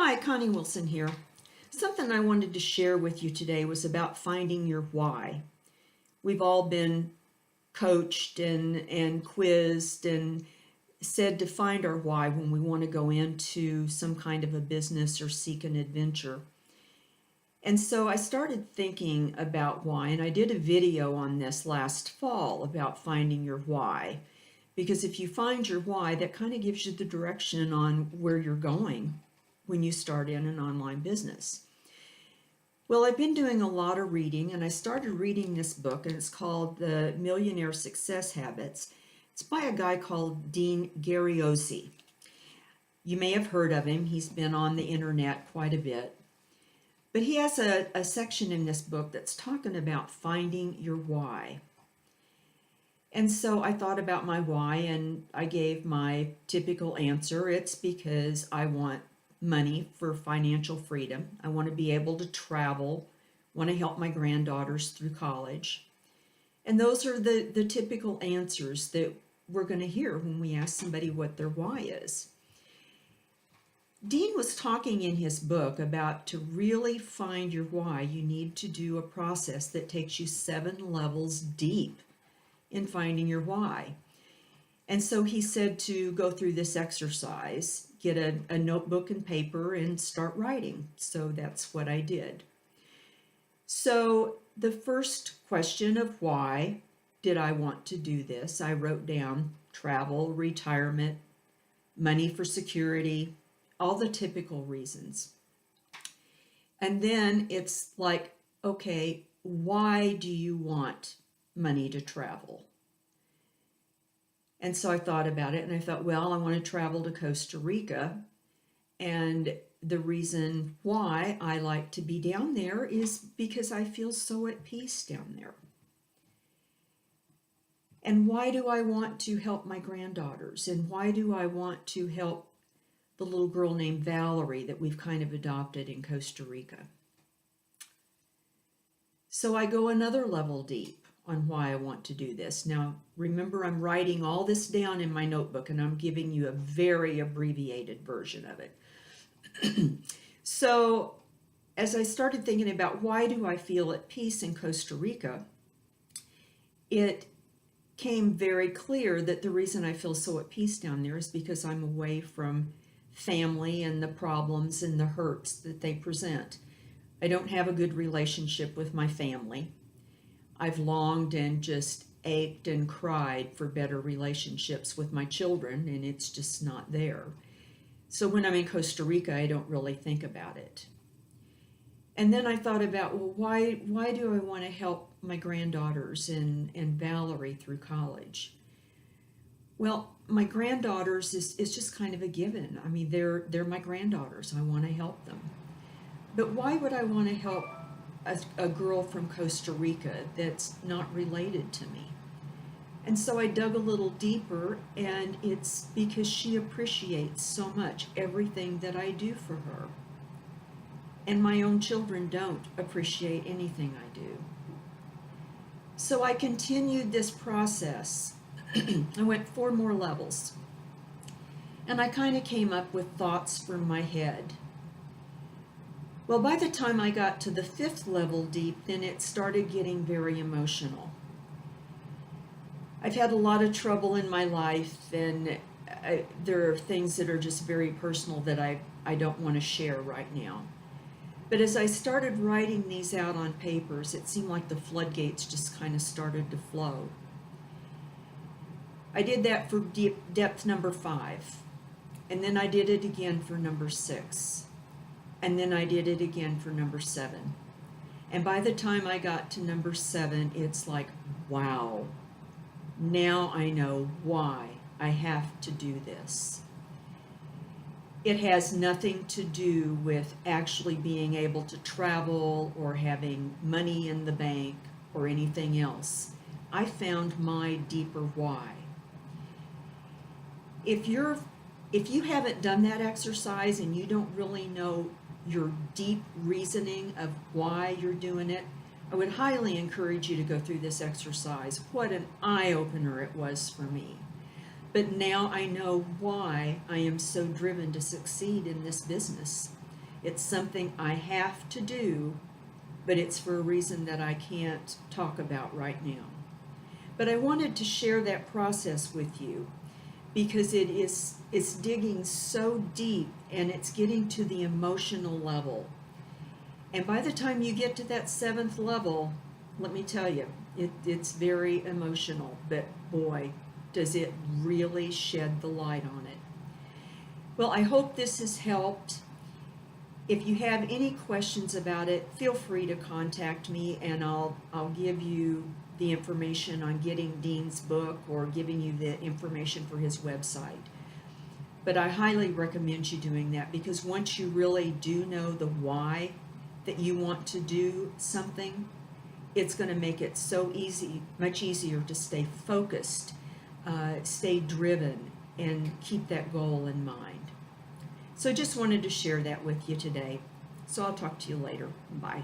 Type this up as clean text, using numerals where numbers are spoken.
Hi, Connie Wilson here. Something I wanted to share with you today was about finding your why. We've all been coached and quizzed and said to find our why when we want to go into some kind of a business or seek an adventure. And so I started thinking about why, and I did a video on this last fall about finding your why. Because if you find your why, that kind of gives you the direction on where you're going when you start in an online business. Well, I've been doing a lot of reading, and I started reading this book, and it's called The Millionaire Success Habits. It's by a guy called Dean Graziosi. You may have heard of him. He's been on the internet quite a bit. But he has a section in this book that's talking about finding your why. And so I thought about my why, and I gave my typical answer. It's because I want money for financial freedom. I want to be able to travel, want to help my granddaughters through college. And those are the typical answers that we're going to hear when we ask somebody what their why is. Dean was talking in his book about to really find your why, you need to do a process that takes you 7 levels deep in finding your why. And so he said to go through this exercise, get a notebook and paper and start writing. So that's what I did. So the first question of why did I want to do this, I wrote down travel, retirement, money for security, all the typical reasons. And then it's like, okay, why do you want money to travel? And so I thought about it and I thought, well, I want to travel to Costa Rica. And the reason why I like to be down there is because I feel so at peace down there. And why do I want to help my granddaughters? And why do I want to help the little girl named Valerie that we've kind of adopted in Costa Rica? So I go another level deep on why I want to do this. Now, remember, I'm writing all this down in my notebook and I'm giving you a very abbreviated version of it. So as I started thinking about why do I feel at peace in Costa Rica, it came very clear that the reason I feel so at peace down there is because I'm away from family and the problems and the hurts that they present. I don't have a good relationship with my family. I've longed and just ached and cried for better relationships with my children, and it's just not there. So when I'm in Costa Rica, I don't really think about it. And then I thought about, well, why do I want to help my granddaughters and Valerie through college? Well, my granddaughters is just kind of a given. I mean, they're my granddaughters. I want to help them. But why would I want to help a girl from Costa Rica that's not related to me? And so I dug a little deeper, and it's because she appreciates so much everything that I do for her. And my own children don't appreciate anything I do. So I continued this process. I went 4 more levels. And I kind of came up with thoughts from my head. Well, by the time I got to the 5th level deep, then it started getting very emotional. I've had a lot of trouble in my life, and there are things that are just very personal that I don't want to share right now. But as I started writing these out on papers, it seemed like the floodgates just kind of started to flow. I did that for depth number 5, and then I did it again for number 6. And then I did it again for number 7. And by the time I got to number 7, it's like, wow, now I know why I have to do this. It has nothing to do with actually being able to travel or having money in the bank or anything else. I found my deeper why. If you haven't done that exercise and you don't really know your deep reasoning of why you're doing it, I would highly encourage you to go through this exercise. What an eye-opener it was for me. But now I know why I am so driven to succeed in this business. It's something I have to do, but it's for a reason that I can't talk about right now. But I wanted to share that process with you because it's digging so deep and it's getting to the emotional level. And by the time you get to that 7th level, let me tell you, it's very emotional, but boy, does it really shed the light on it. Well, I hope this has helped. If you have any questions about it, feel free to contact me and I'll give you the information on getting Dean's book or giving you the information for his website. But I highly recommend you doing that because once you really do know the why that you want to do something, it's going to make it so easy, much easier to stay focused, stay driven, and keep that goal in mind. So just wanted to share that with you today. So I'll talk to you later. Bye.